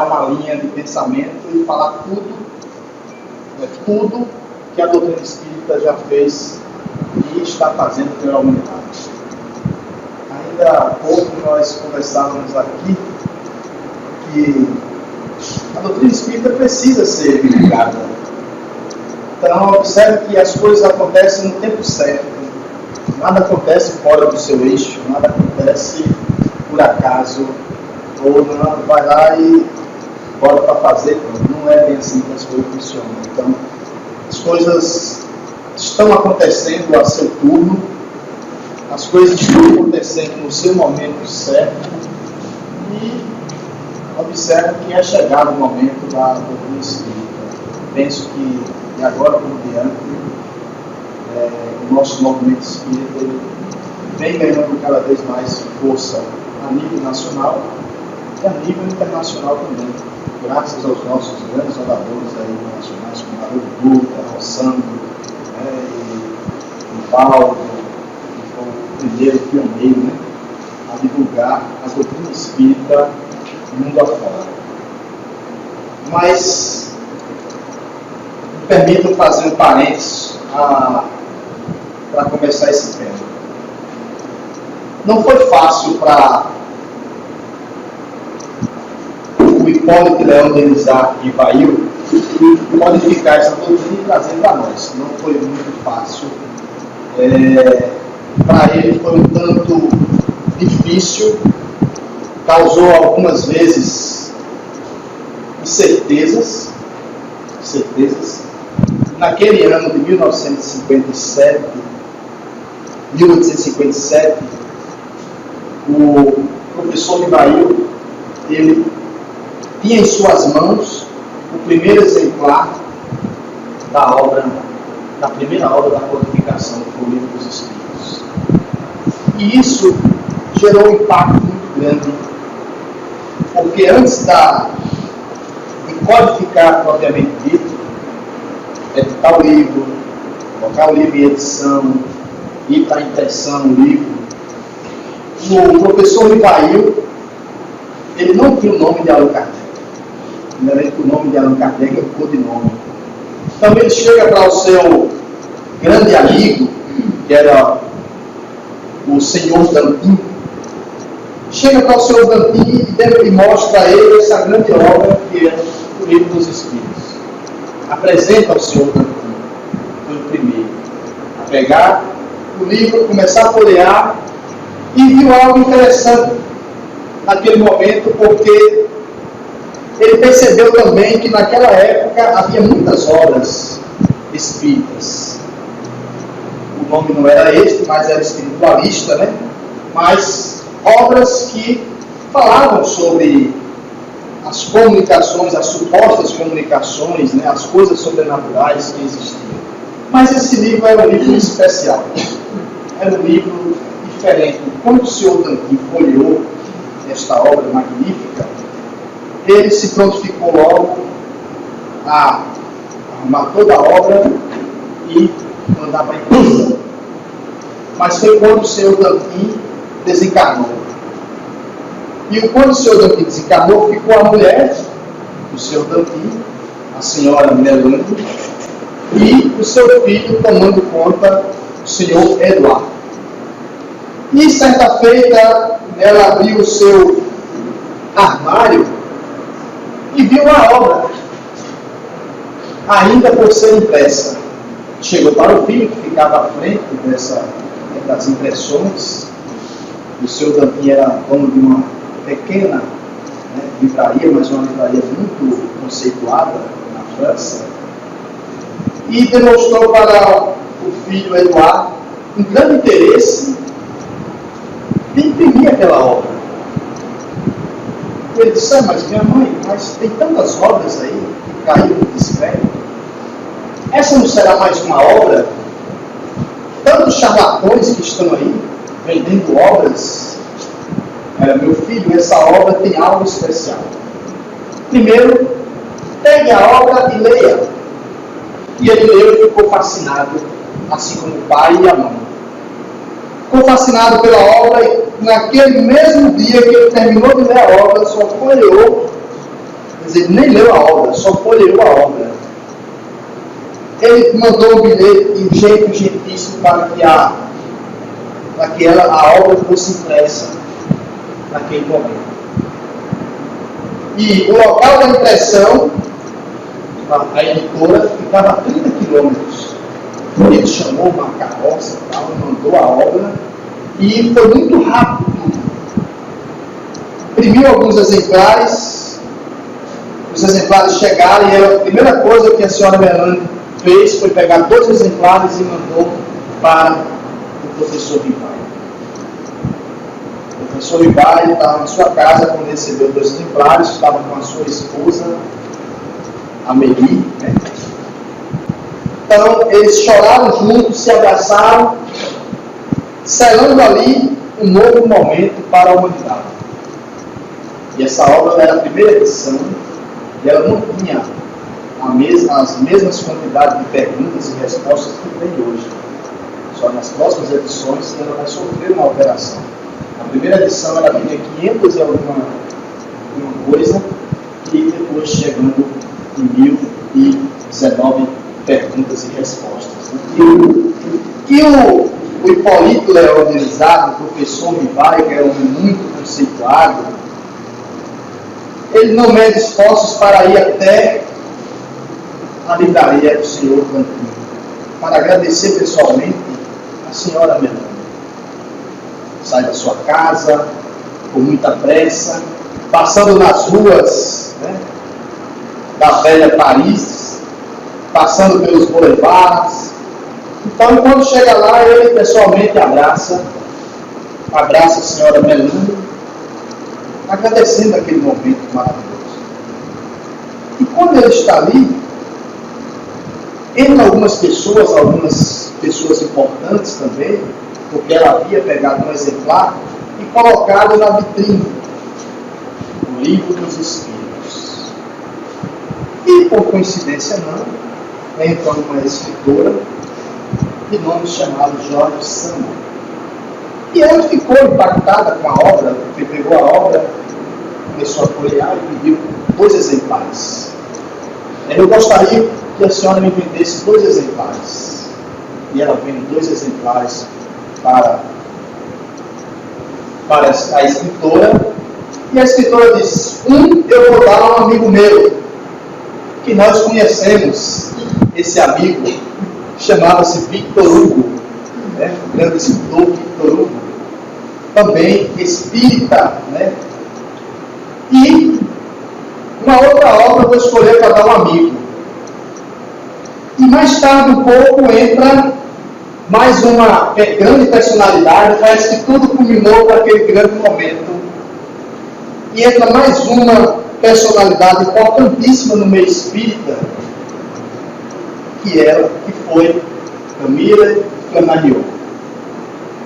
uma linha de pensamento e falar tudo que a doutrina espírita já fez e está fazendo pela humanidade. Ainda há pouco nós conversávamos aqui que a doutrina espírita precisa ser divulgada. Então, observe que as coisas acontecem no tempo certo. Nada acontece fora do seu eixo, nada acontece por acaso, ou não vai lá e bora para fazer. Não é bem assim que as coisas funcionam. Então, as coisas estão acontecendo a seu turno, as coisas estão acontecendo no seu momento certo, e observe que é chegado o momento da doutrina espírita. Penso que de agora por diante, o nosso movimento espírita vem ganhando cada vez mais força a nível nacional e a nível internacional também, graças aos nossos grandes oradores aí nacionais, como Haroldo Dutra, Rossandro, e Paulo, que foi o primeiro pioneiro, a divulgar a doutrina espírita mundo afora. Mas me permitam fazer um parênteses para começar esse tema. Não foi fácil para o Hipólito Leão Denizar e Ivail modificar essa doutrina e trazer para nós. Não foi muito fácil. Para ele foi um tanto difícil, causou algumas vezes incertezas. Naquele ano de 1857, o professor Ivail, ele tinha em suas mãos o primeiro exemplar da primeira obra da codificação, que foi o Livro dos Espíritos. E isso gerou um impacto muito grande, porque antes de codificar propriamente dito, editar o livro, colocar o livro em edição, ir para a impressão o livro, o professor Ivail, ele não tinha o nome de Allan Kardec. Primeiramente, o nome de Allan Kardec é um codinome. Então ele chega para o seu grande amigo, que era o senhor Dantin, chega para o senhor Dantin e mostra a ele essa grande obra que é o Livro dos Espíritos. Apresenta ao senhor Dantin, foi o primeiro a pegar o livro, começar a folhear, e viu algo interessante naquele momento, porque ele percebeu também que naquela época havia muitas obras espíritas. O nome não era este, mas era espiritualista, né? Mas obras que falavam sobre as comunicações, as supostas comunicações, né? As coisas sobrenaturais que existiam. Mas esse livro era um livro especial, era um livro diferente. Quando o senhor Dantin folheou esta obra magnífica, ele se prontificou logo a arrumar toda a obra e mandar para a impressão. Mas foi quando o senhor Dantin desencarnou. E quando o senhor Dantin desencarnou, ficou a mulher do senhor Dantin, a senhora Melanie, e o seu filho tomando conta, o senhor Eduardo. E certa feita, ela abriu o seu armário e viu a obra, ainda por ser impressa. Chegou para o filho, que ficava à frente das impressões. O senhor Dantin era dono de uma pequena livraria, mas uma livraria muito conceituada na França. E demonstrou para o filho Eduardo um grande interesse de imprimir aquela obra. Ele disse: mas minha mãe, tem tantas obras aí que caíram no descrédito. Essa não será mais uma obra? Tantos charlatões que estão aí vendendo obras. Meu filho, essa obra tem algo especial. Primeiro, pegue a obra e leia. E ele leu e ficou fascinado, assim como o pai e a mãe. Ficou fascinado pela obra e naquele mesmo dia que ele terminou de ler a obra, só folheou dizer, ele nem leu a obra, só folheou a obra. Ele mandou um bilhete de um jeito gentíssimo para que a obra fosse impressa naquele momento. E o local da impressão, a editora, ficava a 30 quilômetros. Ele chamou uma carroça e tal, mandou a obra, e foi muito rápido tudo. Imprimiu alguns exemplares, os exemplares chegaram, e a primeira coisa que a senhora Melanie fez foi pegar 2 exemplares e mandou para o professor Ribeiro. O professor Ribeiro estava na sua casa quando recebeu 2 exemplares, estava com a sua esposa, Amélie, né? Então, eles choraram juntos, se abraçaram, selando ali um novo momento para a humanidade. E essa obra era a primeira edição, e ela não tinha as mesmas quantidades de perguntas e respostas que tem hoje. Só nas próximas edições ela vai sofrer uma alteração. Na primeira edição ela tinha 500 e alguma coisa, e depois chegando em 1019 perguntas e respostas. E o Hipólito Leonizado, o professor Rivaio, que era um homem muito conceituado, ele não mede esforços para ir até a livraria do senhor Cantino, para agradecer pessoalmente a senhora Melanie. Sai da sua casa com muita pressa, passando nas ruas, né, da velha Paris, passando pelos boulevards. Então, quando chega lá, ele pessoalmente abraça a senhora Melanie, agradecendo aquele momento maravilhoso. E quando ele está ali, entre algumas pessoas importantes também, porque ela havia pegado um exemplar e colocado na vitrine, no Livro dos Espíritos. E, por coincidência não, entra uma escritora de nome chamado Jorge Sand. E ela ficou impactada com a obra, porque pegou a obra, começou a folhear e pediu 2 exemplares. Eu gostaria que a senhora me vendesse 2 exemplares. E ela vende 2 exemplares para a escritora. E a escritora diz: eu vou dar a um amigo meu, que nós conhecemos. Esse amigo chamava-se Victor Hugo, né? O grande escritor Victor Hugo, também espírita, né? E uma outra obra eu vou escolher para dar um amigo. E mais tarde um pouco entra mais uma grande personalidade, parece que tudo culminou para aquele grande momento. E entra mais uma personalidade importantíssima no meio espírita, que foi Camille Flammarion.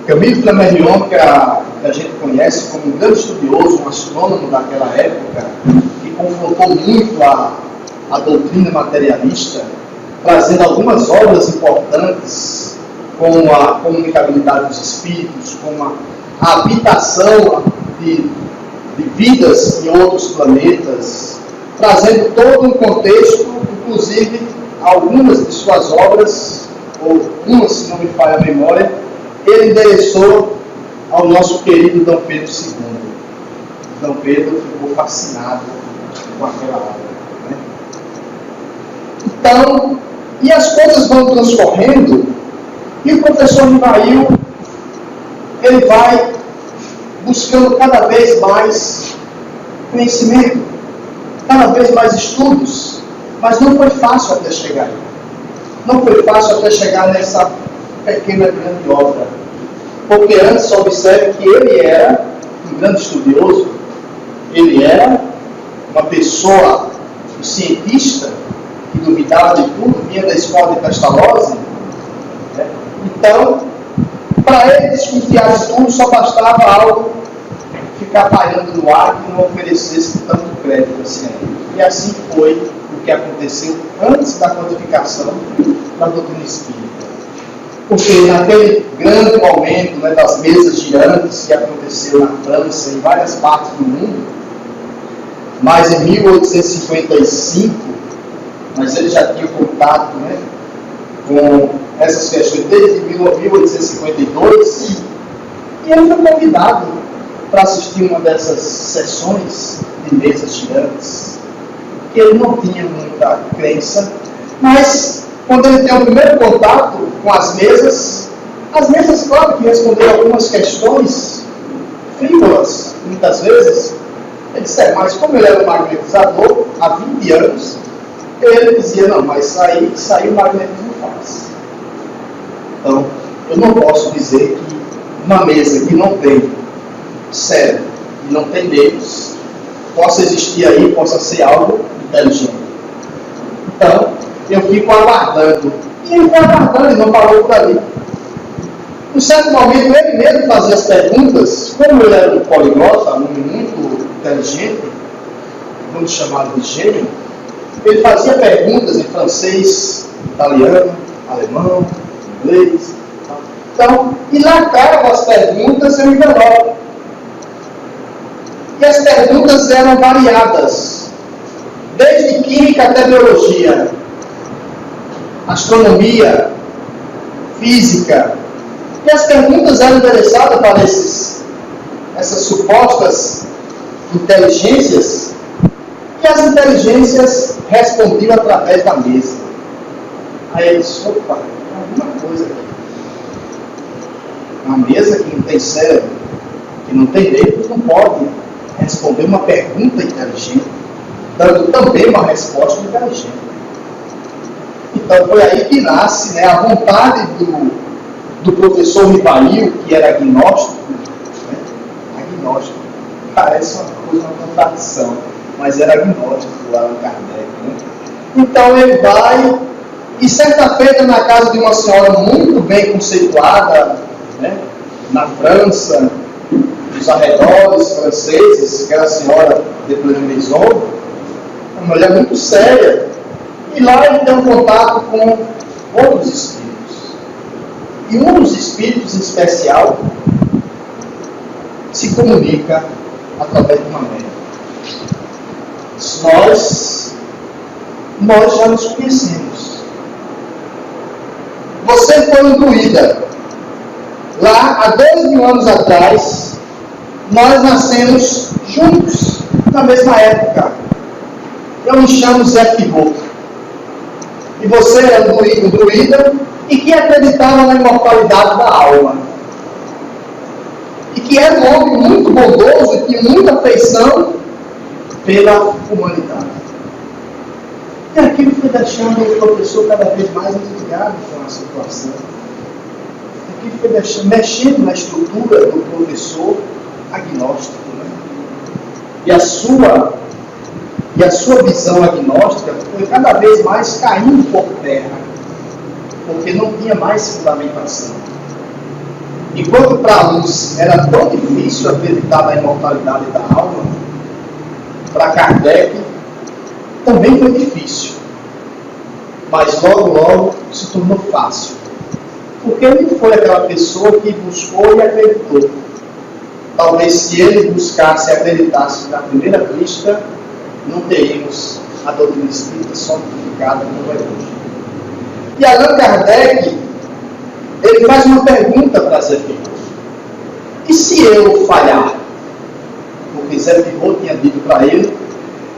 Camille Flammarion, que a gente conhece como um grande estudioso, um astrônomo daquela época, que confrontou muito a doutrina materialista, trazendo algumas obras importantes, como a comunicabilidade dos espíritos, como a habitação de vidas em outros planetas, trazendo todo um contexto, inclusive algumas de suas obras, ou uma, se não me falha a memória, ele endereçou ao nosso querido Dom Pedro II. Dom Pedro ficou fascinado com aquela obra, né? Então, e as coisas vão transcorrendo, e o professor Rivail, ele vai buscando cada vez mais conhecimento, cada vez mais estudos, mas não foi fácil até chegar aí. Não foi fácil até chegar nessa pequena grande obra. Porque antes, observe que ele era um grande estudioso, ele era uma pessoa, um cientista, que duvidava de tudo, vinha da escola de Pestalozzi, né? Então, para ele desconfiar de tudo, só bastava algo ficar pairando no ar e não oferecesse tanto crédito assim a ele. E assim foi o que aconteceu antes da codificação da doutrina espírita. Porque naquele grande momento, né, das mesas girantes que aconteceu na França e em várias partes do mundo, mas em 1855, mas ele já tinha contato, né, com essas questões desde 1852, e ele foi convidado para assistir uma dessas sessões de mesas girantes, que ele não tinha muita crença, mas quando ele tem o primeiro contato com as mesas, claro que responderam algumas questões frívolas, muitas vezes. Ele disse, mas como ele era um magnetizador há 20 anos, ele dizia, não, mas sair o magnetismo faz. Então, eu não posso dizer que uma mesa que não tem cérebro e não tem dedos, possa existir aí, possa ser algo inteligente. Então, eu fico aguardando. E ele foi aguardando e não parou por ali. Em certo momento, ele mesmo fazia as perguntas, como ele era um poliglota, um muito inteligente, muito chamado de gênio, ele fazia perguntas em francês, italiano, alemão, inglês. Então, e na cara das perguntas eu envelope. E as perguntas eram variadas, desde química até biologia, astronomia, física. E as perguntas eram endereçadas para essas supostas inteligências, e as inteligências respondiam através da mesa. Aí ele disse, opa, tem alguma coisa aqui. Uma mesa que não tem cérebro, que não tem dedos, não pode responder uma pergunta inteligente, dando também uma resposta inteligente. Então foi aí que nasce, né, a vontade do professor Rivail, que era agnóstico, né? Agnóstico, parece uma contradição, mas era agnóstico lá no Kardec. Né? Então ele vai, e certa feita na casa de uma senhora muito bem conceituada, né, na França, nos arredores franceses, que era a senhora de Pleury-Maison, uma mulher muito séria, e lá ele tem um contato com outros espíritos. E um dos espíritos em especial se comunica através de uma médium. Nós já nos conhecemos. Você foi induída. Lá, há 2.000 anos atrás, nós nascemos juntos, na mesma época. Eu me chamo Zé Pivoto. E você é um druida e que acreditava na imortalidade da alma. E que era um homem muito bondoso e tinha muita afeição pela humanidade. E aquilo foi deixando o professor cada vez mais intrigado com a situação. Aquilo foi mexendo na estrutura do professor agnóstico. Né? E a sua visão agnóstica foi cada vez mais caindo por terra, porque não tinha mais fundamentação. Enquanto para a luz era tão difícil acreditar na imortalidade da alma, para Kardec também foi difícil. Mas logo se tornou fácil. Porque ele foi aquela pessoa que buscou e acreditou. Talvez se ele buscasse e acreditasse na primeira vista, não teríamos a doutrina espírita solidificada como é hoje. E Allan Kardec, ele faz uma pergunta para Zé Pivoto. E se eu falhar? Porque Zé Pivoto tinha dito para ele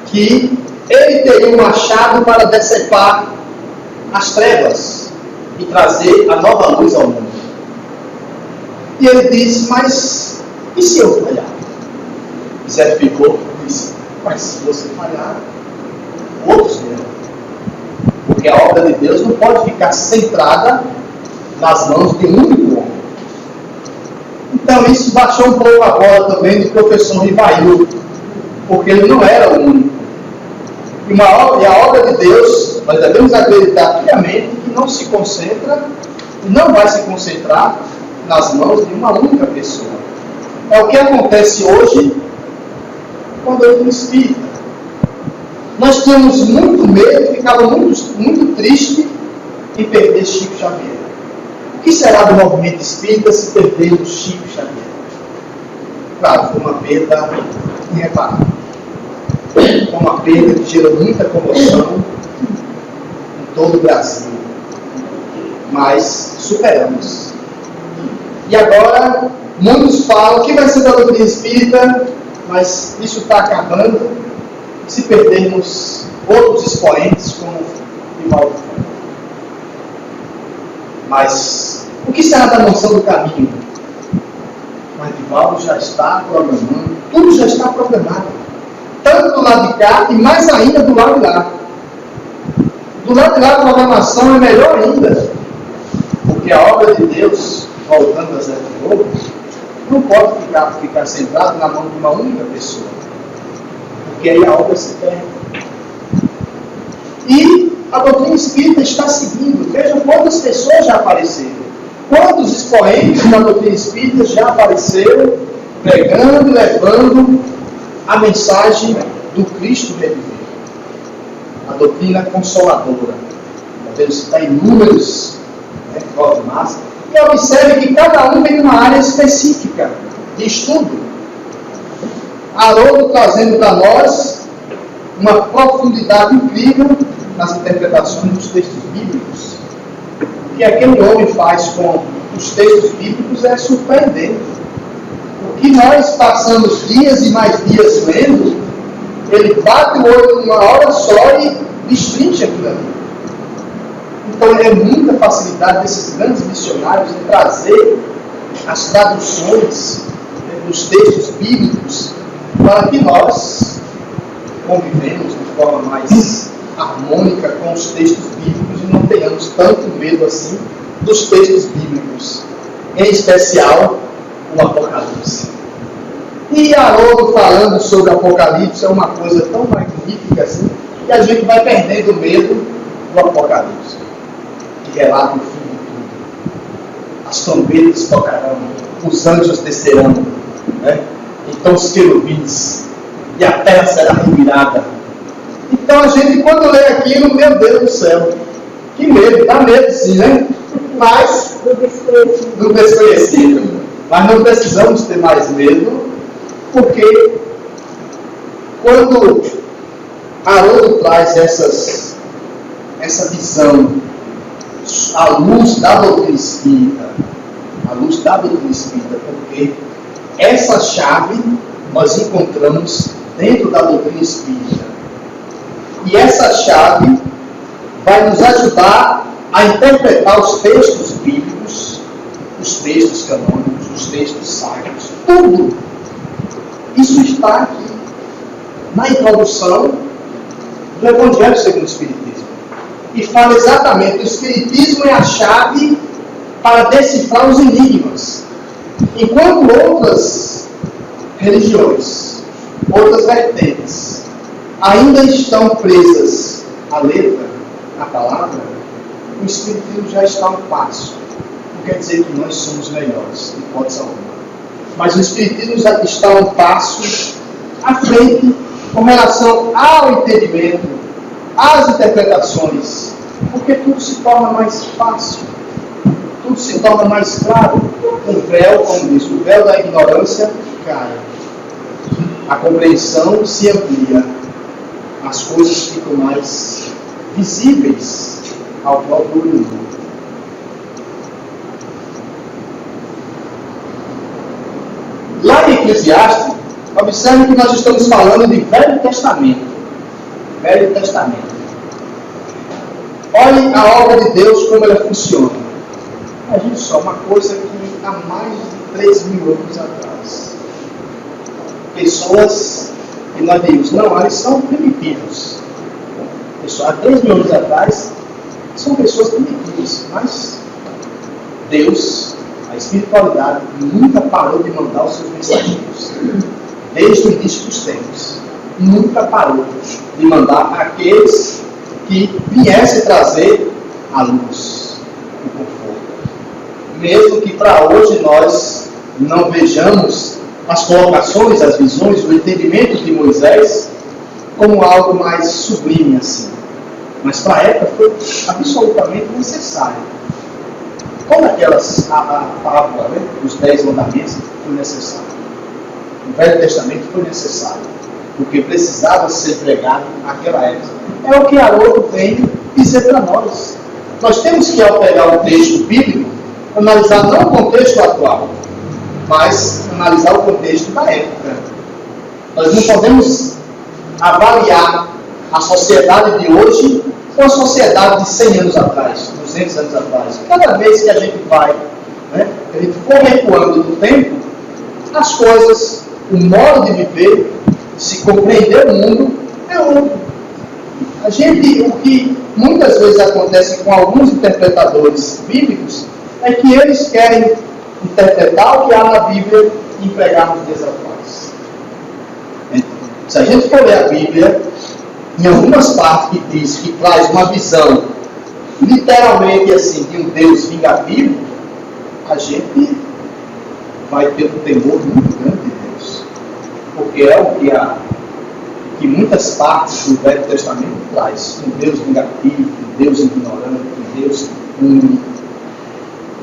que ele teria um machado para decepar as trevas e trazer a nova luz ao mundo. E ele disse, mas e se eu falhar? Zé Pivoto disse, mas se você falhar, outros verão. Porque a obra de Deus não pode ficar centrada nas mãos de um único homem. Então isso baixou um pouco a bola também do professor Rivail, porque ele não era o único. E a obra de Deus, nós devemos acreditar piamente que não se concentra e não vai se concentrar nas mãos de uma única pessoa. É o que acontece hoje quando eu fui espírita. Nós tínhamos muito medo, ficava muito triste em perder Chico Xavier. O que será do movimento espírita se perder o Chico Xavier? Claro, foi uma perda irreparável. foi uma perda que gerou muita comoção em todo o Brasil. Mas superamos. E agora, muitos falam que vai ser da doutrina espírita, mas isso está acabando se perdermos outros expoentes como Divaldo Franco. Mas o que será da Mansão do Caminho? Mas Divaldo já está programando, tudo já está programado. Tanto do lado de cá e mais ainda do lado de lá. Do lado de lá a programação é melhor ainda. Porque a obra de Deus, voltando a Zé de Novo, não pode ficar centrado na mão de uma única pessoa. Porque aí a obra se perde. E a doutrina espírita está seguindo. Vejam quantas pessoas já apareceram. Quantos expoentes da doutrina espírita já apareceram pregando e levando a mensagem do Cristo reviver. A doutrina consoladora. Podemos citar inúmeros dogmas. E observe que cada um tem uma área específica de estudo. Haroldo trazendo para nós uma profundidade incrível nas interpretações dos textos bíblicos. O que aquele homem faz com os textos bíblicos é surpreendente. O que nós passamos dias e mais dias lendo, ele bate o olho numa hora só e destrincha aquilo ali. Então é muita facilidade desses grandes missionários em trazer as traduções dos textos bíblicos para que nós convivemos de forma mais harmônica com os textos bíblicos e não tenhamos tanto medo assim dos textos bíblicos, em especial o Apocalipse. E Haroldo falando sobre o Apocalipse é uma coisa tão magnífica assim, que a gente vai perdendo o medo do Apocalipse, que relata o fim de tudo. As trombetas tocarão, os anjos descerão, então os querubins, e a terra será revirada. Então a gente, quando lê aquilo, meu Deus do céu, que medo, dá medo sim, né? Mas do desconhecido. Mas não precisamos ter mais medo, porque quando Haroldo traz essa visão à luz da doutrina espírita, porque essa chave nós encontramos dentro da doutrina espírita. E essa chave vai nos ajudar a interpretar os textos bíblicos, os textos canônicos, os textos sacros, tudo. Isso está aqui na introdução do Evangelho segundo o Espiritismo. E fala exatamente que o Espiritismo é a chave para decifrar os enigmas. Enquanto outras religiões, outras vertentes, ainda estão presas à letra, à palavra, o Espiritismo já está a um passo. Não quer dizer que nós somos melhores, de hipótese alguma. Mas o Espiritismo já está a um passo à frente com relação ao entendimento, às interpretações, porque tudo se torna mais fácil, tudo se torna mais claro. O véu, como diz, o véu da ignorância cai. A compreensão se amplia. As coisas ficam mais visíveis ao próprio mundo. Lá em Eclesiastes, observe que nós estamos falando de Velho Testamento. Velho Testamento. Olhem a obra de Deus, como ela funciona. Imagine só, uma coisa que há mais de 3.000 anos atrás, pessoas que nós dizemos, não, eles são primitivos. Há 3.000 anos atrás, são pessoas primitivas, mas Deus, a espiritualidade, nunca parou de mandar os seus mensageiros. Desde o início dos tempos. Nunca parou de mandar aqueles que viessem trazer a luz, o conforto. Mesmo que para hoje nós não vejamos as colocações, as visões, o entendimento de Moisés como algo mais sublime assim. Mas para a época foi absolutamente necessário. Como aquelas, a parábola, dos 10 mandamentos foi necessário. O Velho Testamento foi necessário. porque precisava ser pregado naquela época. É o que Haroldo vem dizer para nós. Nós temos que, ao pegar o texto bíblico, analisar não o contexto atual, mas analisar o contexto da época. Nós não podemos avaliar a sociedade de hoje com a sociedade de 100 anos atrás, 200 anos atrás. Cada vez que a gente vai, que a gente for recuando no tempo, as coisas, o modo de viver, de se compreender o mundo, é outro. O que muitas vezes acontece com alguns interpretadores bíblicos é que eles querem interpretar o que há na Bíblia e empregar nos dias atuais. Se a gente for ler a Bíblia, em algumas partes que diz que traz uma visão literalmente assim de um Deus vingativo, a gente vai ter um temor muito grande de Deus, porque é o que muitas partes do Velho Testamento traz: um Deus vingativo, um Deus ignorante, um Deus que pune.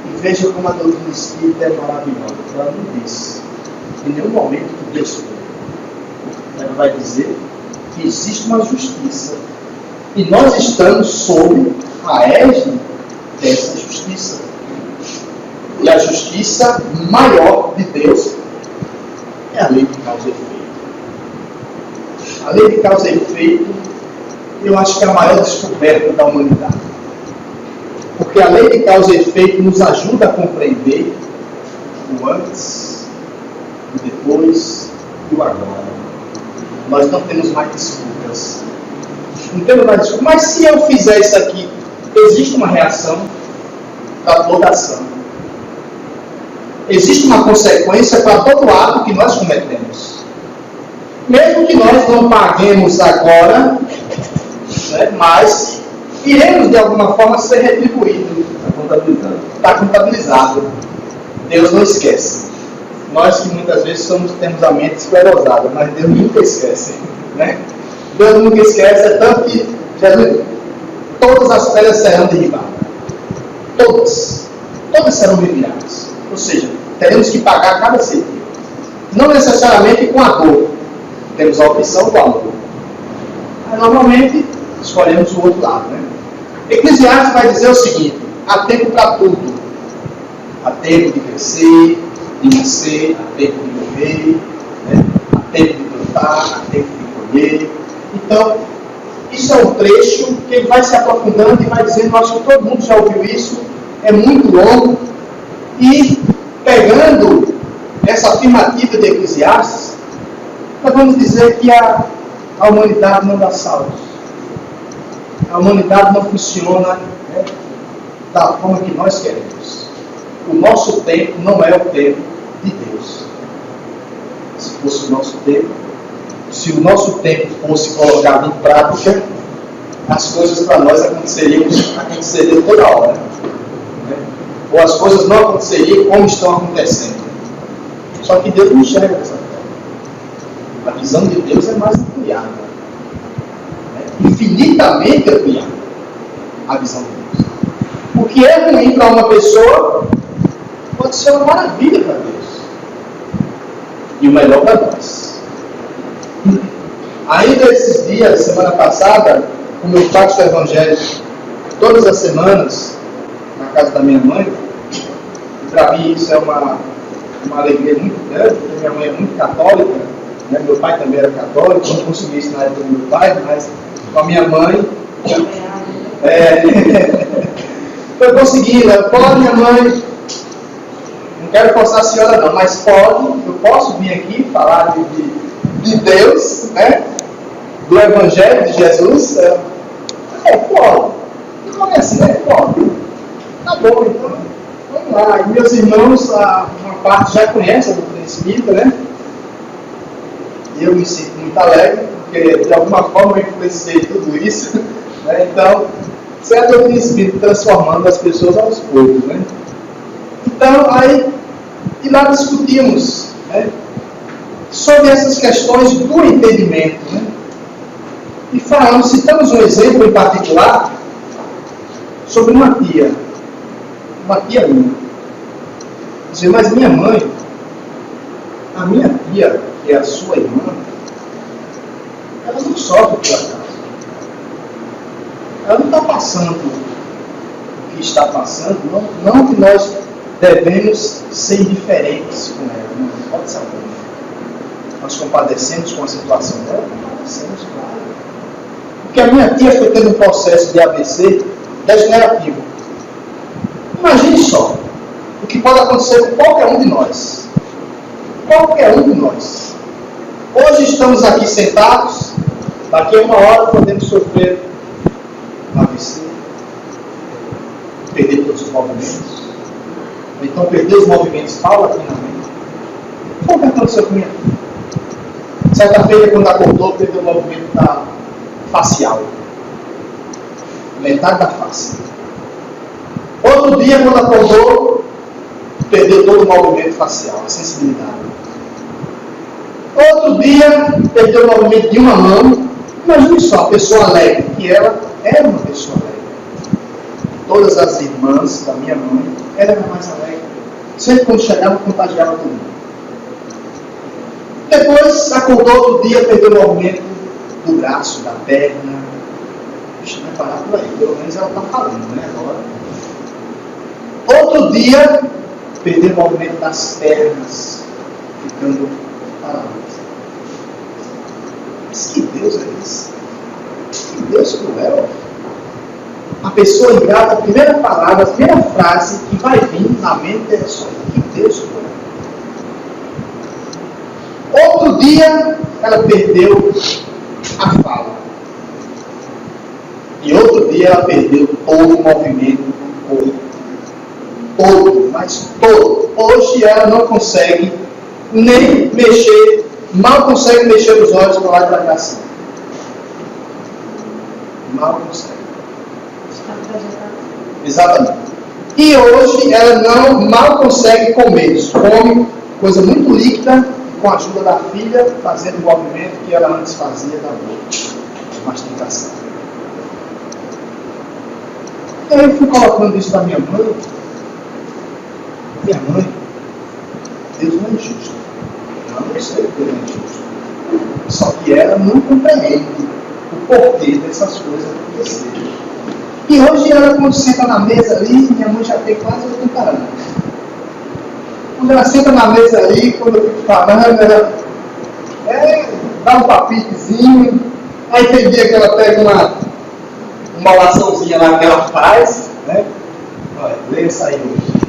E veja como a doutrina espírita é maravilhosa. Ela não diz em nenhum momento que Deus pune. Ela vai dizer que existe uma justiça e nós estamos sob a égide dessa justiça. E a justiça maior de Deus é a lei de causa e efeito. A lei de causa e efeito, eu acho que é a maior descoberta da humanidade. Porque a lei de causa e efeito nos ajuda a compreender o antes, o depois e o agora. Nós não temos mais desculpas. Não temos mais desculpas. Mas se eu fizer isso aqui, existe uma reação para toda ação. Existe uma consequência para todo ato que nós cometemos. Mesmo que nós não paguemos agora, mas iremos de alguma forma ser retribuídos. Está contabilizado. Deus não esquece. Nós que muitas vezes temos a mente esclerosada, mas Deus nunca esquece. Deus nunca esquece, é tanto que Jesus, todas as pedras serão derribadas. Todas serão desviadas. Ou seja, teremos que pagar cada centavo. Não necessariamente com a dor. Temos a opção do amor. Mas normalmente escolhemos o outro lado. Eclesiastes vai dizer o seguinte: há tempo para tudo. Há tempo de crescer, de nascer, há tempo de morrer, há tempo de plantar, há tempo de colher. Então, isso é um trecho que ele vai se aprofundando e vai dizendo, acho que todo mundo já ouviu isso, é muito longo, e pegando essa afirmativa de Eclesiastes, nós vamos dizer que a humanidade não dá saltos. A humanidade não funciona da forma que nós queremos. O nosso tempo não é o tempo de Deus. Se fosse o nosso tempo, se o nosso tempo fosse colocado em prática, as coisas para nós aconteceriam toda hora. Ou as coisas não aconteceriam como estão acontecendo. Só que Deus não enxerga dessa forma. A visão de Deus é mais ampliada. Infinitamente ampliada. A visão de Deus. O que é ruim para uma pessoa pode ser uma maravilha para Deus. E o melhor para nós. Ainda esses dias, semana passada, o meu pátio evangélico, todas as semanas, na casa da minha mãe, e para mim isso é uma alegria muito grande, porque minha mãe é muito católica, meu pai também era católico, não consegui isso na época do meu pai, mas com a minha mãe, eu consegui, pode minha mãe, não quero forçar a senhora não, mas pode, eu posso vir aqui falar de Deus, do Evangelho de Jesus, pode, não é assim, pode, tá bom, então, vamos lá. E meus irmãos, uma parte já conhece a doutrina espírita, e eu me sinto muito alegre, porque de alguma forma eu influenciei tudo isso, então, isso é a doutrina espírita transformando as pessoas aos poucos, Então, e lá discutimos, sobre essas questões do entendimento, e falamos, citamos um exemplo em particular sobre uma tia minha. Dizia, mas minha mãe, a minha tia, que é a sua irmã, ela não sofre por acaso. Ela não está passando o que está passando, não que nós devemos ser indiferentes com ela, não pode ser. Nós compadecemos com a situação dela, compadecemos, claro. Porque a minha tia foi tendo um processo de AVC degenerativo. Imagine só o que pode acontecer com qualquer um de nós. Qualquer um de nós. Hoje estamos aqui sentados, daqui a uma hora podemos sofrer um AVC, perder todos os movimentos, ou então perder os movimentos paulatinamente. Foi o que aconteceu com minha tia. Certa feita, quando acordou, perdeu o movimento facial. Metade da face. Outro dia, quando acordou, perdeu todo o movimento facial, a sensibilidade. Outro dia, perdeu o movimento de uma mão. Imagine só, a pessoa alegre, que ela era uma pessoa alegre. Todas as irmãs da minha mãe, ela era mais alegre. Sempre quando chegava, contagiava todo mundo. Depois, acordou outro dia, perdeu o movimento do braço, da perna. Deixa eu parar por aí, pelo menos ela está falando, né? Agora. Outro dia, perdeu o movimento das pernas, ficando paralisado. Mas que Deus é esse? Que Deus cruel. A pessoa ingrata, a primeira palavra, a primeira frase que vai vir na mente é só: que Deus cruel. Outro dia, ela perdeu a fala. E outro dia, ela perdeu todo o movimento do corpo. Todo, mas todo. Hoje, ela não consegue nem mexer, mal consegue mexer os olhos para lá e para cá assim. Mal consegue. Exatamente. E hoje, ela mal consegue comer. Come coisa muito líquida, com a ajuda da filha, fazendo o movimento que ela antes fazia da boca, de mastigação. Eu fui colocando isso para minha mãe. Minha mãe, Deus não é injusto. Eu não sei que Deus é injusto. Só que ela não compreende o porquê dessas coisas acontecerem. E hoje ela, quando senta na mesa ali, minha mãe já tem quase 80 anos. Quando ela senta na mesa ali, quando eu fico falando, ela dá um papitezinho, aí tem dia que ela pega uma oraçãozinha lá que ela faz, né? Olha, leia essa aí hoje.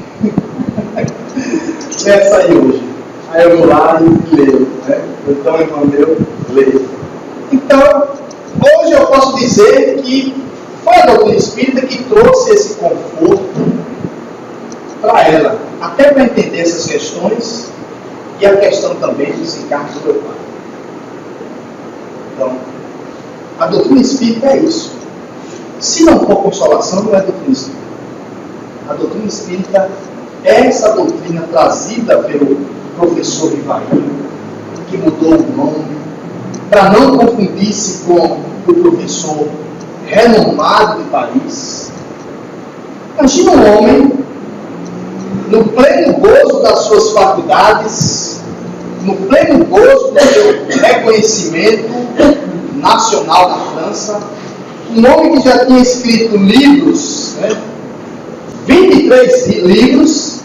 Leia essa aí hoje. Aí eu vou lá e leio, né? Então, irmão meu, leio. Então, hoje eu posso dizer que foi a doutrina espírita que trouxe esse conforto para ela, até para entender essas questões e a questão também dos encargos do meu pai. Então, a doutrina espírita é isso. Se não for consolação, não é doutrina espírita. A doutrina espírita é essa doutrina trazida pelo professor Ivaí, que mudou o nome, para não confundir-se com o professor renomado de Paris. Imagina um homem no pleno gozo das suas faculdades, no pleno gozo do seu reconhecimento nacional da França, um homem que já tinha escrito livros, né? 23 livros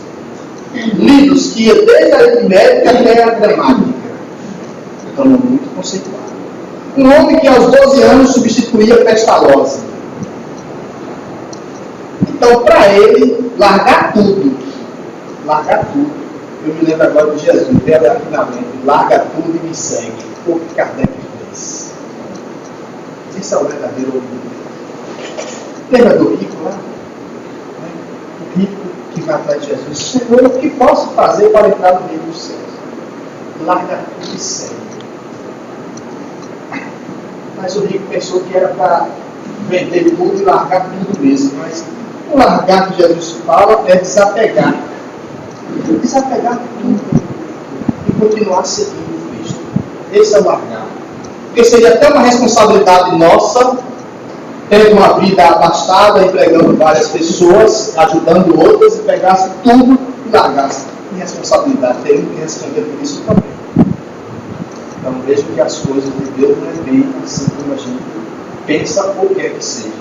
que ia desde a aritmética até a gramática. Então, muito conceituado. Um homem que aos 12 anos substituía Pestalozzi. Então, para ele, largar tudo, eu me lembro agora de Jesus, dela aqui na mente, larga tudo e me segue, foi o que Kardec fez. Esse é o verdadeiro orgulho. Lembra do rico lá? O rico que vai atrás de Jesus: Senhor, o que posso fazer para entrar no reino dos céus? Larga tudo e segue. Mas o rico pensou que era para vender tudo e largar tudo mesmo. Mas o largar que Jesus fala é desapegar. Desapegar tudo e continuar seguindo Cristo. Esse é o largar. Porque seria até uma responsabilidade nossa, tendo uma vida abastada, empregando várias pessoas, ajudando outras, e pegasse tudo e largasse. Minha responsabilidade, tem que responder por isso também. Então, veja que as coisas de Deus não é bem assim como a gente pensa ou quer que seja.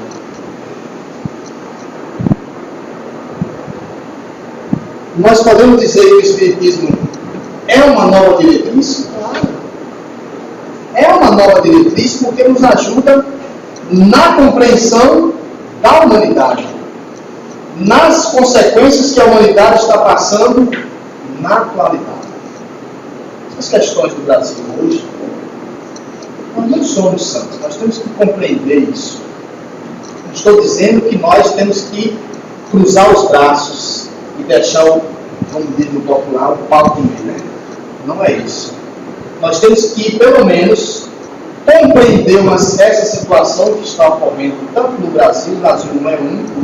Nós podemos dizer que o Espiritismo é uma nova diretriz? Claro. É uma nova diretriz porque nos ajuda na compreensão da humanidade, nas consequências que a humanidade está passando na atualidade. As questões do Brasil hoje, nós não somos santos, nós temos que compreender isso. Não estou dizendo que nós temos que cruzar os braços e deixar, como diz no popular, o pau comer, né? Não é isso. Nós temos que, pelo menos, compreender essa situação que está ocorrendo tanto no Brasil. O Brasil não é único,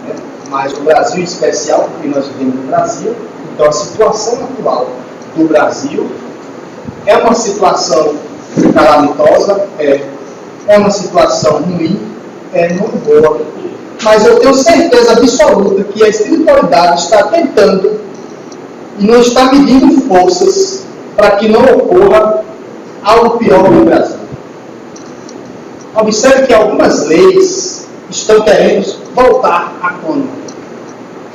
né? Mas o Brasil em especial, porque nós vivemos no Brasil. Então, a situação atual do Brasil é uma situação calamitosa, é uma situação ruim, não é boa. Mas eu tenho certeza absoluta que a espiritualidade está tentando e não está medindo forças para que não ocorra algo pior no Brasil. Observe que algumas leis estão querendo voltar à tona.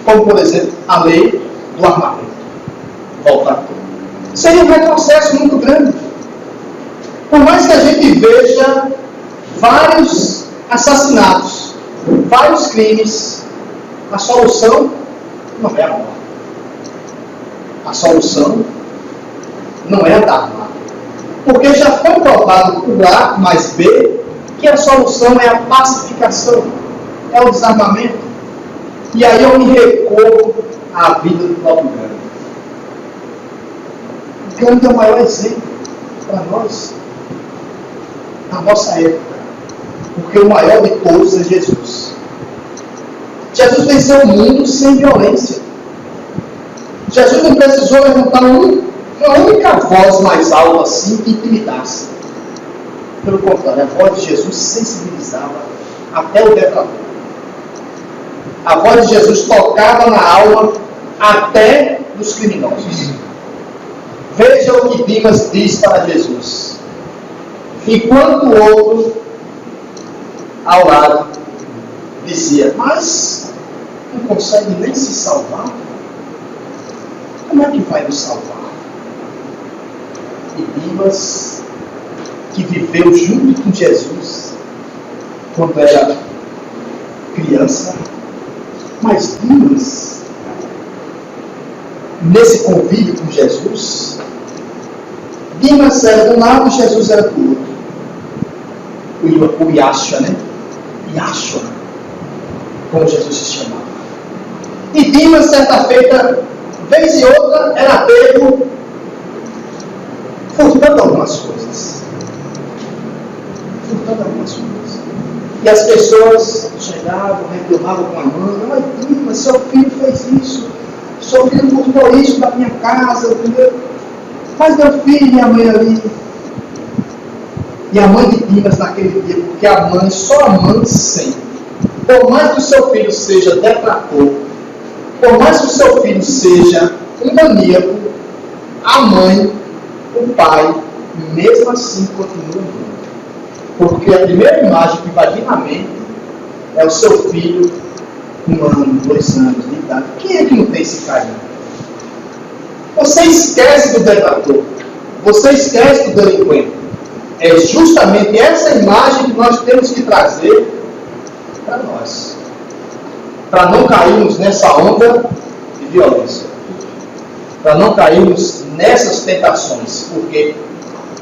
Como, por exemplo, a lei do armamento. Voltar à tona. Seria um retrocesso muito grande. Por mais que a gente veja vários assassinatos, vários crimes, a solução não é a morte. A solução não é a da arma. Porque já foi provado por A mais B que a solução é a pacificação, é o desarmamento. E aí eu me recorro à vida do próprio Gandhi. Gandhi é o maior exemplo para nós, na nossa época. Porque o maior de todos é Jesus. Jesus venceu o mundo sem violência. Jesus não precisou levantar uma única voz mais alta assim que intimidasse. Pelo contrário, a voz de Jesus sensibilizava até o detrator. A voz de Jesus tocava na alma até dos criminosos. Veja o que Dimas diz para Jesus. Enquanto o outro, ao lado, dizia, mas não consegue nem se salvar? Como é que vai nos salvar? E Dimas, que viveu junto com Jesus, quando era criança, mas Dimas, nesse convívio com Jesus, Dimas era de um lado e Jesus era do outro. O Yashua, né? Yashua, como Jesus se chamava. E Dimas, certa feita, vez e outra, era pego furtando algumas coisas. Furtando algumas coisas. E as pessoas chegavam, reclamavam com a mãe, ai, Dimas, seu filho fez isso. Seu filho furtou isso da minha casa, entendeu? Mas meu filho e a mãe ali. E a mãe de Dimas naquele dia, porque a mãe, só a mãe sente. Por mais que o seu filho seja detrator, por mais que o seu filho seja um maníaco, a mãe, o pai, mesmo assim continuam juntos. Porque a primeira imagem que vai vir na mente é o seu filho, 1 ano, 2 anos de idade. Quem é que não tem esse carinho? Você esquece do detrator, você esquece do delinquente. É justamente essa imagem que nós temos que trazer para nós, para não cairmos nessa onda de violência, para não cairmos nessas tentações, porque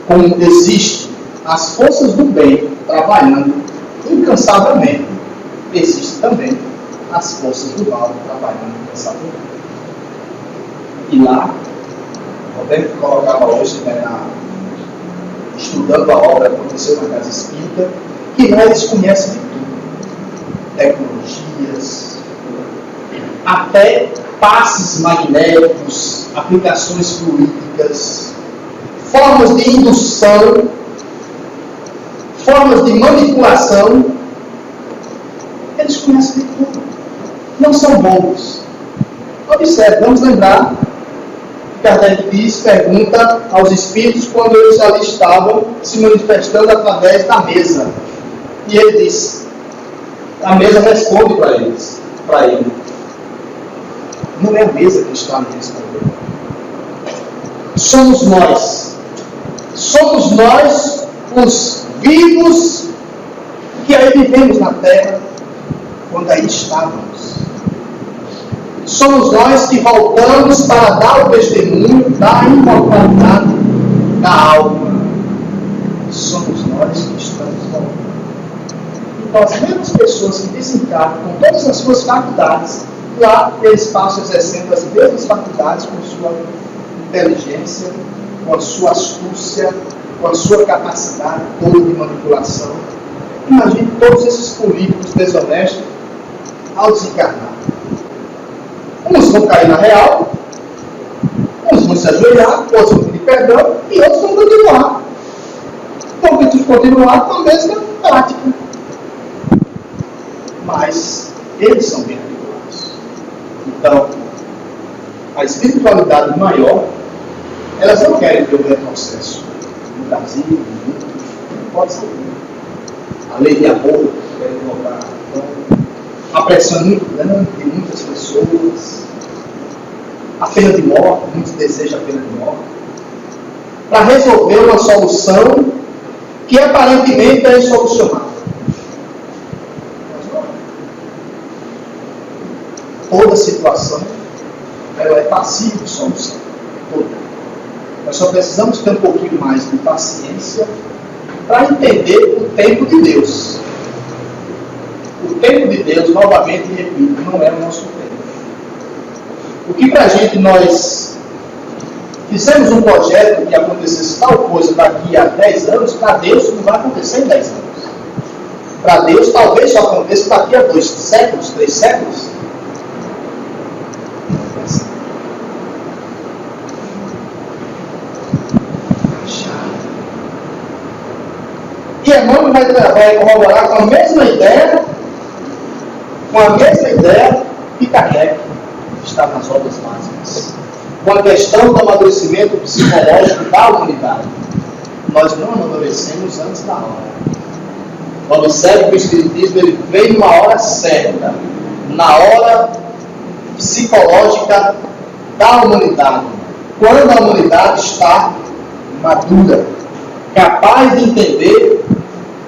como existem as forças do bem trabalhando incansavelmente, existem também as forças do mal trabalhando incansavelmente. E lá, podemos colocar hoje, estudando a obra que aconteceu na Casa Espírita, que lá eles conhecem de tudo. Tecnologias, até passes magnéticos, aplicações fluídicas, formas de indução, formas de manipulação. Eles conhecem de tudo. Não são bobos. Observe, vamos lembrar Kardec diz, pergunta aos espíritos quando eles ali estavam se manifestando através da mesa. E ele diz, a mesa responde para ele. Não é a mesa que está me respondendo. Somos nós. Somos nós os vivos que aí vivemos na terra, quando aí estávamos. Somos nós que voltamos para dar o testemunho da imortalidade da alma. Somos nós que estamos voltando. Então, as mesmas pessoas que desencarnam com todas as suas faculdades, lá eles passam exercendo as mesmas faculdades com sua inteligência, com a sua astúcia, com a sua capacidade toda de manipulação. Imagine todos esses políticos desonestos ao desencarnar. Uns vão cair na real, uns vão se ajoelhar, outros vão pedir perdão e outros vão continuar. Vão continuar com a mesma prática. Mas eles são bem-aventurados. Então, a espiritualidade maior, elas não querem ter um retrocesso no Brasil, no mundo, pode ser. A lei de aborto, querem colocar. Então, a pressão muito grande de muitas pessoas, a pena de morte, muitos desejam a pena de morte, para resolver uma solução que aparentemente é insolucionável. Toda situação ela é passível de solução. Toda. Nós só precisamos ter um pouquinho mais de paciência para entender o tempo de Deus. O tempo de Deus, novamente repito, não é o nosso tempo. O que para a gente nós fizemos um projeto que acontecesse tal coisa daqui a 10 anos, para Deus não vai acontecer em 10 anos. Para Deus talvez só aconteça daqui a 2 séculos, 3 séculos. E Emmanuel vai corroborar com a mesma ideia que Kardec está nas obras básicas. Com a questão do amadurecimento psicológico da humanidade. Nós não amadurecemos antes da hora. Observe que o Espiritismo ele vem numa hora certa, na hora psicológica da humanidade, quando a humanidade está madura, capaz de entender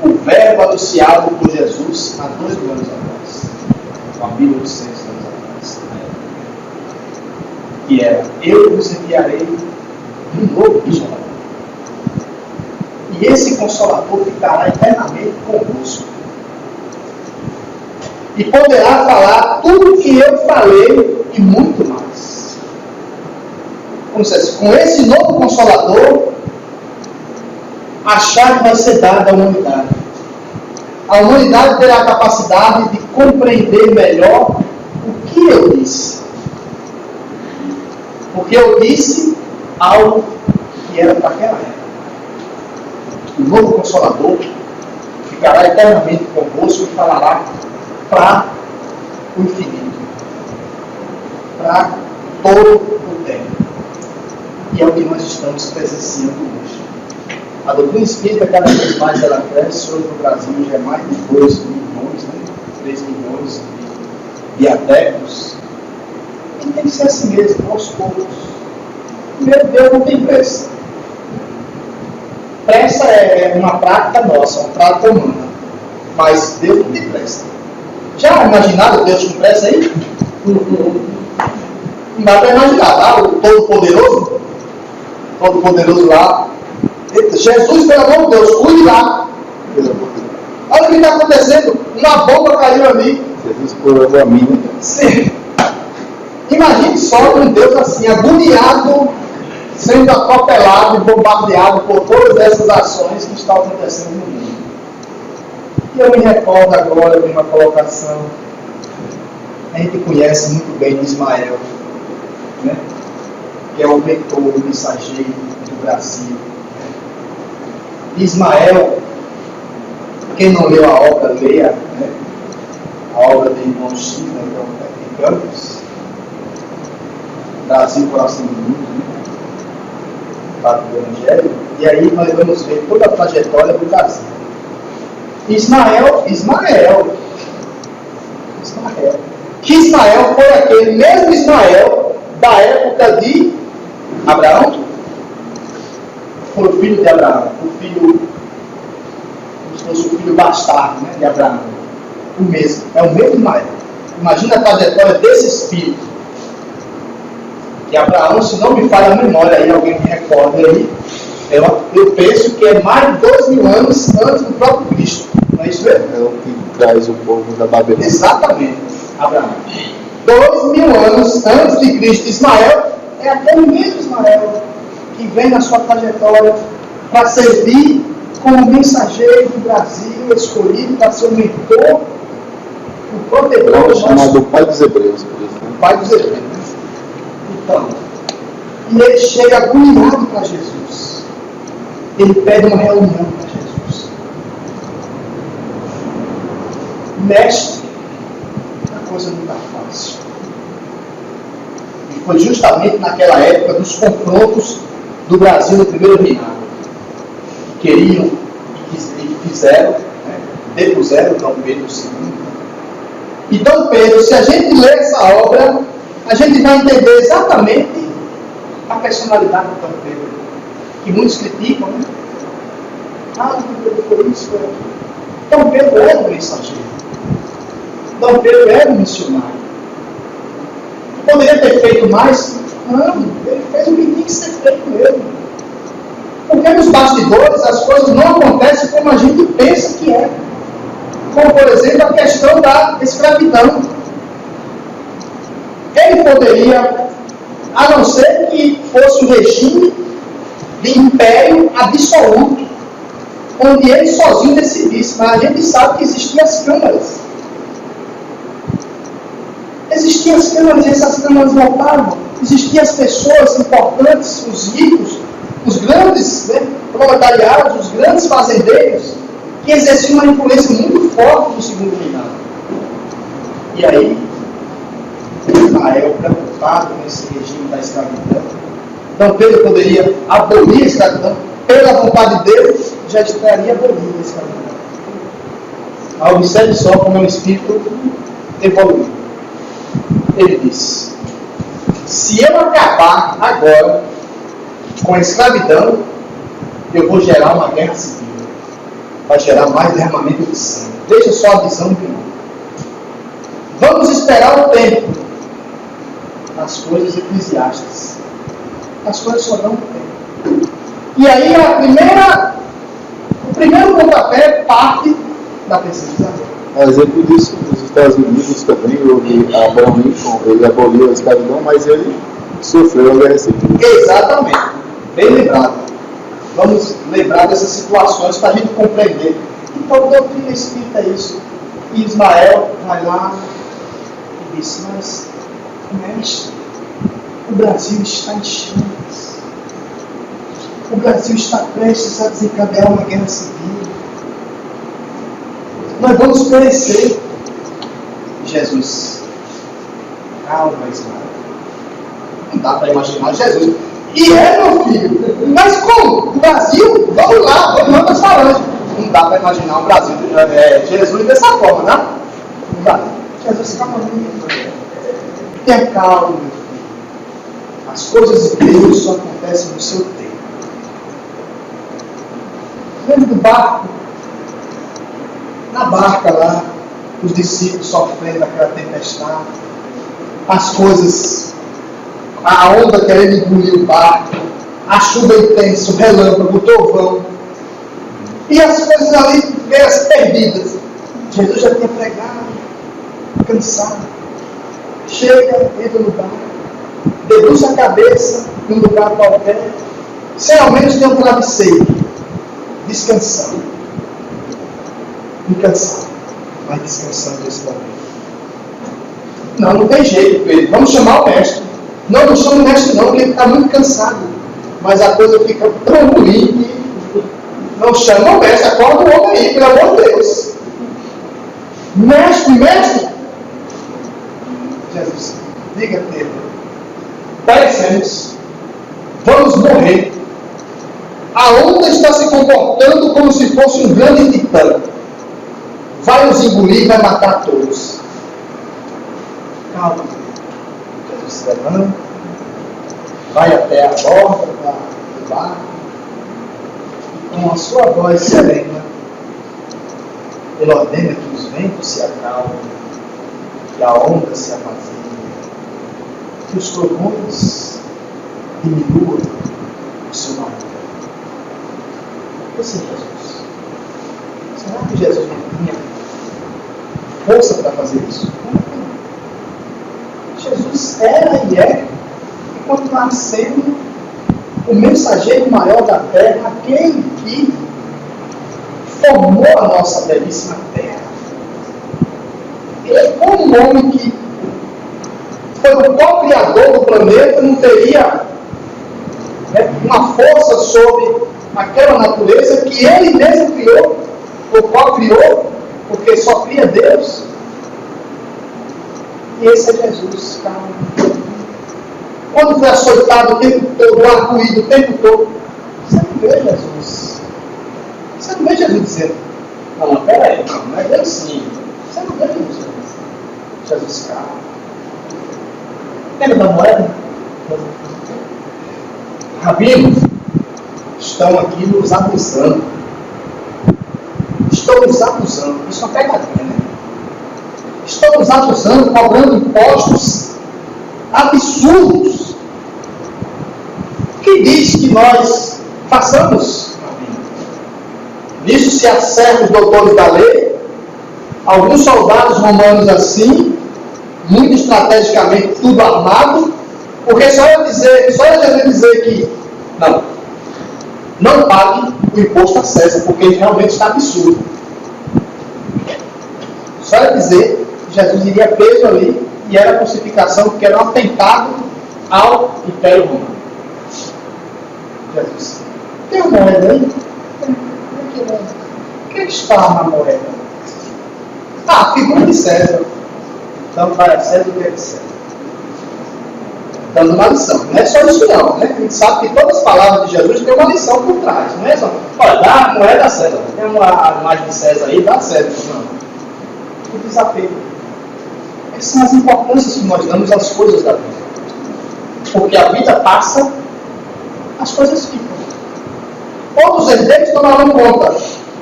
o verbo anunciado por Jesus há 2.000 anos atrás, há 1.800 anos atrás, que era: eu vos enviarei um novo Consolador, e esse Consolador ficará eternamente convosco e poderá falar tudo o que eu falei e muito mais. Como se diz, com esse novo Consolador, a chave vai ser dada à humanidade. A humanidade terá a capacidade de compreender melhor o que eu disse. Porque eu disse algo que era para aquela época. O novo Consolador ficará eternamente convosco e falará para o infinito, para todo o tempo. E é o que nós estamos presenciando hoje. A doutrina espírita, cada vez mais ela cresce. Hoje no Brasil já é mais de 2 milhões, 3 milhões de adeptos. E tem que ser assim mesmo, aos poucos. Primeiro, Deus não tem pressa. Pressa é uma prática nossa, uma prática humana. Mas Deus não tem pressa. Já imaginaram Deus com pressa aí? Não dá para imaginar, tá? O Todo-Poderoso? Todo-Poderoso lá. Jesus, pelo amor de Deus, cuide lá. Olha o que está acontecendo. Uma bomba caiu ali. Jesus curou a mim. Sim. Imagine só um Deus assim, agoniado, sendo atropelado e bombardeado por todas essas ações que estão acontecendo no mundo. E eu me recordo agora de uma colocação. A gente conhece muito bem de Ismael, né? Que é o mentor, o mensageiro do Brasil. Ismael, quem não leu a obra, leia, né? A obra de Irmão China, então, em Campos, Brasil, Coração do Mundo, né? fato do Evangelho, e aí nós vamos ver toda a trajetória do Brasil. Ismael. Que Ismael foi aquele mesmo Ismael da época de Abraão? Foi o filho de Abraão, o filho, como se fosse o filho bastardo, né, de Abraão. O mesmo, é o mesmo Ismael. Imagina a trajetória desse espírito. E Abraão, se não me falha a memória, aí alguém me recorda aí, eu penso que é mais de 2.000 anos antes do próprio Cristo. Não é isso mesmo? É o que traz o povo da Babilônia. Exatamente, Abraão. 2.000 anos antes de Cristo. Ismael é aquele mesmo Ismael que vem na sua trajetória para servir como mensageiro do Brasil, escolhido para ser o mentor, o protetor do chamado pai dos hebreus. O pai dos hebreus. Então, e ele chega agoniado para Jesus. Ele pede uma reunião para Jesus. Mestre, a coisa não está fácil. E foi justamente naquela época dos confrontos do Brasil no primeiro reinado. Queriam e fizeram, depuseram Dom Pedro II. E Dom Pedro, se a gente ler essa obra, a gente vai entender exatamente a personalidade de Dom Pedro, que muitos criticam, né? Dom Pedro foi isso, foi aquilo. Dom Pedro era um mensageiro. Dom Pedro era um missionário. Poderia ter feito mais? Não, ele fez o que tinha que ser feito mesmo. Porque nos bastidores as coisas não acontecem como a gente pensa que é. Como, por exemplo, a questão da escravidão. Ele poderia, a não ser que fosse um regime de império absoluto, onde ele sozinho decidisse, mas a gente sabe que existiam as câmaras. Existiam as câmaras e essas câmaras votavam. Existiam as pessoas importantes, os ricos, os grandes proletariados, os grandes fazendeiros, que exerciam uma influência muito forte no segundo reinado. E aí, Israel, preocupado com esse regime da escravidão, Dom Pedro poderia abolir a escravidão, pela vontade de Deus, já estaria abolida a escravidão. Mas observe só como é um espírito evoluído. Ele disse: se eu acabar agora com a escravidão, eu vou gerar uma guerra civil. Vai gerar mais derramamento de sangue. Veja só a visão do irmão. Vamos esperar o tempo. As coisas eclesiásticas. As coisas só dão tempo. E aí o primeiro pontapé parte da pesquisa. A exemplo disso, nos Estados Unidos também, houve Abraham Lincoln, ele aboliu a escravidão, mas ele sofreu a guerra civil. Exatamente. Bem lembrado. Vamos lembrar dessas situações para a gente compreender. Então, a doutrina espírita é isso. E Ismael vai lá e diz: mas, mestre, o Brasil está em chamas. O Brasil está prestes a desencadear uma guerra civil. Nós vamos perecer. Jesus, calma, Ismael. Não dá para imaginar Jesus. E meu filho, mas como? O Brasil? Vamos lá para as falanges. Não dá para imaginar o Brasil, Jesus dessa forma, né? Não dá. Jesus, calma, tenha calma, meu filho. As coisas de Deus só acontecem no seu tempo. Dentro do barco, na barca lá, os discípulos sofrendo aquela tempestade, as coisas, a onda querendo engolir o barco, a chuva intensa, o relâmpago, o trovão, e as coisas ali perdidas. Jesus já tinha pregado, cansado. Chega, entra no barco, debruça a cabeça num lugar qualquer, sem ao menos ter um travesseiro, descansando. Cansado, mas descansando nesse momento. Não tem jeito, Pedro. Vamos chamar o mestre. Não chama o mestre não, porque ele está muito cansado. Mas a coisa fica tão ruim que não chama o mestre. Acorda o homem aí, pelo amor de Deus. Mestre. Jesus, diga Pedro. Parecemos. Vamos morrer. onda está se comportando como se fosse um grande titã. Vai nos engolir, vai matar todos. Calma. Jesus se levanta, vai até a borda do barco e com a sua voz serena, ele ordena que os ventos se acalmem, que a onda se apazie, que os trovões diminuam o seu barulho. Esse é Jesus. Será que Jesus não tinha força para fazer isso? Jesus era e é, e continuará sendo o mensageiro maior da terra, aquele que formou a nossa belíssima terra. Ele, como um homem que foi o co-criador do planeta, não teria uma força sobre aquela natureza que ele mesmo criou, ou co-criou, porque só cria Deus. E esse é Jesus, cara. Quando foi açoitado o tempo todo, arco-íris o tempo todo, você não vê Jesus. Você não vê Jesus dizendo, não, peraí, não é bem assim. Você não vê Jesus. Jesus, cara. Lembra da moeda? Rabinos estão aqui nos abusando. Estão nos abusando. Isso é uma pegadinha, né? Estão nos abusando, cobrando impostos absurdos. Que diz que nós façamos? Nisso se acertam os doutores da lei, alguns soldados romanos assim, muito estrategicamente, tudo armado, porque só eu dizer que não pague o imposto a César, porque ele realmente está absurdo. Só eu dizer que Jesus iria preso ali e era a crucificação, porque era um atentado ao Império Romano. Jesus, tem uma moeda aí? O que está na moeda? Ah, figura de César. Então, vai a César o que é de César. Dando uma lição. Não é só isso não, né? A gente sabe que todas as palavras de Jesus têm uma lição por trás. Não é só, olha, dá a moeda a César. Tem uma imagem de César aí, dá a César. Não. O desapego. Essas são as importâncias que nós damos às coisas da vida. Porque a vida passa, as coisas ficam. Outros herdeiros tomarão conta.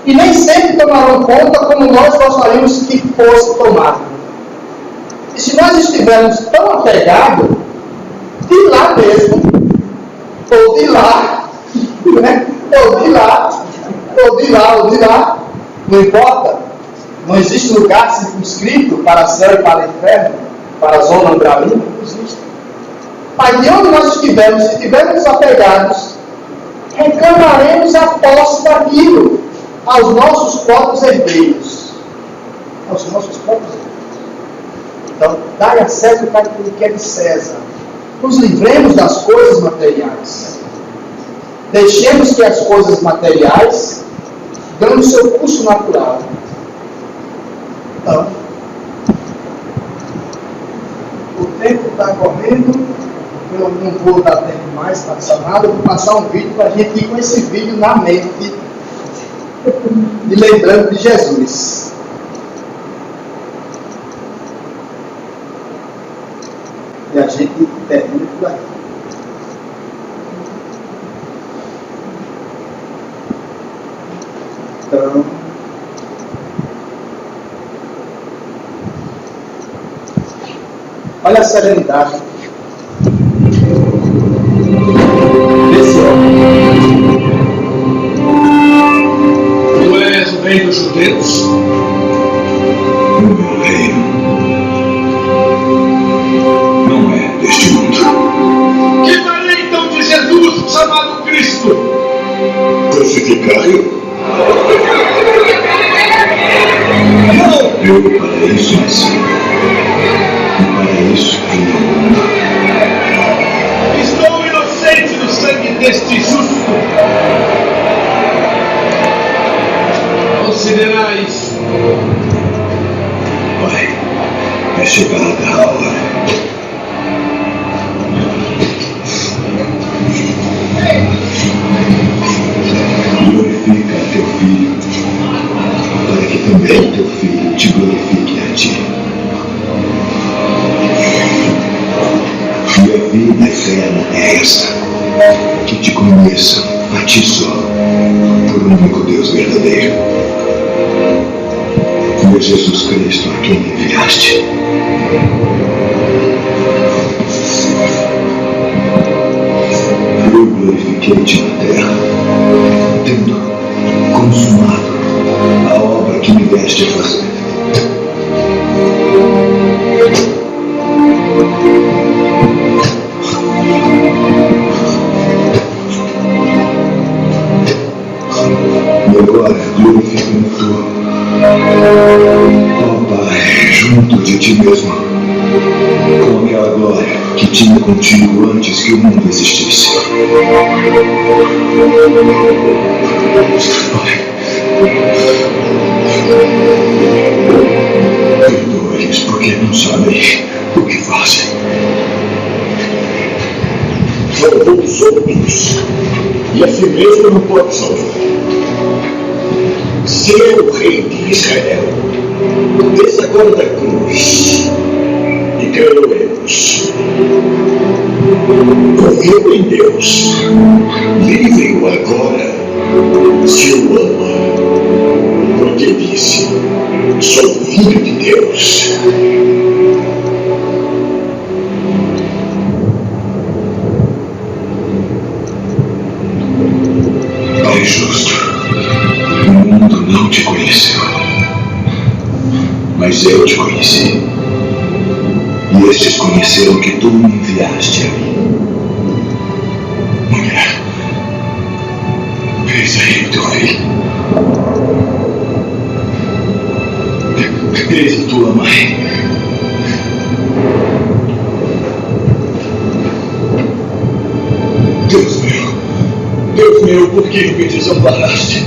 E nem sempre tomarão conta como nós gostaríamos que fosse tomado. E se nós estivermos tão apegados, de lá mesmo, ou de lá, né? ou de lá, não importa. Não existe lugar circunscrito para céu e para inferno, para a zona umbralina, não existe. Mas de onde nós estivermos, se estivermos apegados, reclamaremos a posse daquilo aos nossos próprios herdeiros. Aos nossos próprios herdeiros. Então, dai a César aquilo que é de César. Nos livremos das coisas materiais. Deixemos que as coisas materiais dão o seu curso natural. Então, o tempo está correndo. Eu não vou dar tempo mais para passar nada. Eu vou passar um vídeo para a gente ir com esse vídeo na mente e lembrando de Jesus. E a gente termina por aqui. Então, olha a serenidade desse homem. Tu és o rei dos judeus? O meu reino não é deste mundo. Que farei então de Jesus, chamado Cristo? Crucificai-o? Não! Eu para isso nasci. E para isso ainda mundo. Estou inocente do sangue deste justo. Considerai isso. Pai, é chegada a hora. ti só, por um único Deus verdadeiro, por Jesus Cristo, a quem enviaste. Eu glorifiquei-te na terra, tendo consumado a obra que me deste a fazer. E agora glorifica-me tu, ó Pai, junto de ti mesmo, com aquela glória que tinha contigo antes que o mundo existisse. Pai, perdoa-lhes porque não sabem o que fazem. Salvou os outros, e a si mesmo não pode salvar. Ser o rei de Israel, desde agora da cruz, e creemos. Confio em Deus, livre-o agora, se o ama, porque disse: sou filho de Deus. Pai justo, o mundo não te conheceu, mas eu te conheci. E estes conheceram que tu me enviaste a mim. Mulher, eis aí o teu filho. Eis a tua mãe. Deus meu, por que me desamparaste?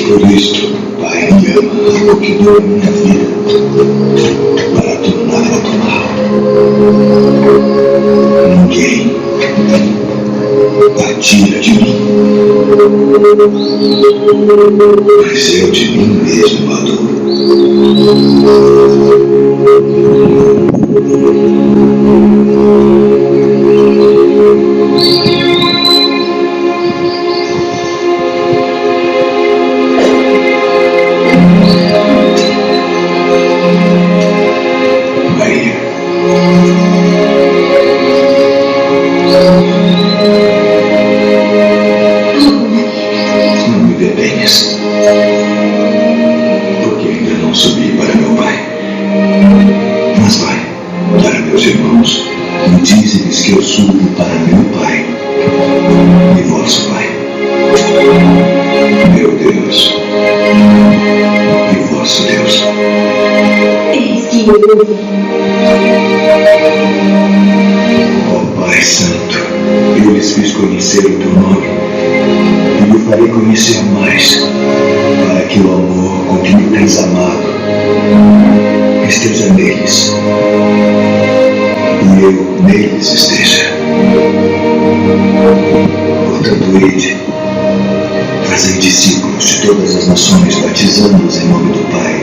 Por isto, Pai, me ama, porque dou a minha vida para torná-la do mal. Ninguém a tira de mim, mas eu de mim mesmo a dou. Não me detenhas, porque ainda não subi para meu Pai. Mas vai para meus irmãos e dize-lhes que eu subo para meu Pai e vosso Pai, meu Deus e vosso Deus. Eis que eu Ó Pai Santo, eu lhes fiz conhecer o teu nome e lhe farei conhecer mais, para que o amor com que me tens amado esteja neles e eu neles esteja. Portanto, ide, fazei discípulos de todas as nações, batizando-os em nome do Pai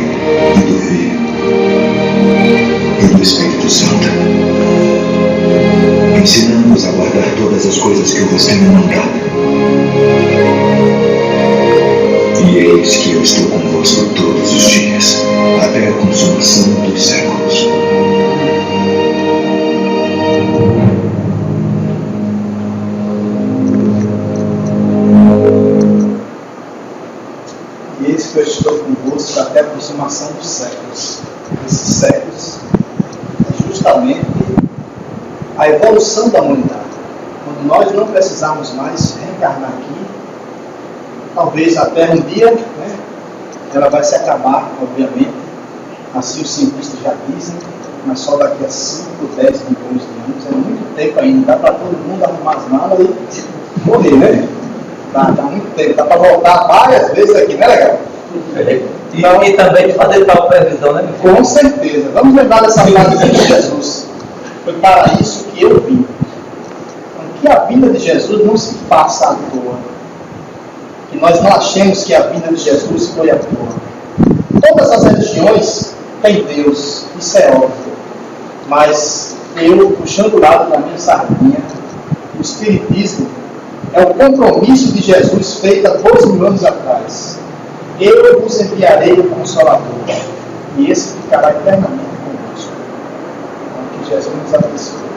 e do Filho e do Espírito Santo, ensinando-os a guardar todas as coisas que eu vos tenho mandado. E eis que eu estou convosco todos os dias, até a consumação dos séculos. E eis que eu estou convosco até a consumação dos séculos. Esses séculos é justamente a evolução da humanidade. Quando nós não precisarmos mais reencarnar aqui, talvez a Terra um dia, né, ela vai se acabar, obviamente. Assim os cientistas já dizem, mas só daqui a 5, 10 milhões de anos. É muito tempo ainda, dá para todo mundo arrumar as malas e morrer, né? Dá muito tempo, dá para voltar várias vezes aqui, né, legal? Então, e também de fazer tal previsão, né? Com certeza. Vamos lembrar dessa frase de Jesus. Foi para isso que eu vim. Então, que a vinda de Jesus não se faça à toa. Que nós não achemos que a vinda de Jesus foi à toa. Todas as religiões têm Deus, isso é óbvio. Mas eu, puxando o lado da minha sardinha, o Espiritismo é o compromisso de Jesus feito há 2000 anos atrás. Eu vos enviarei o Consolador, e esse ficará eternamente conosco. Então, que Jesus nos abençoe.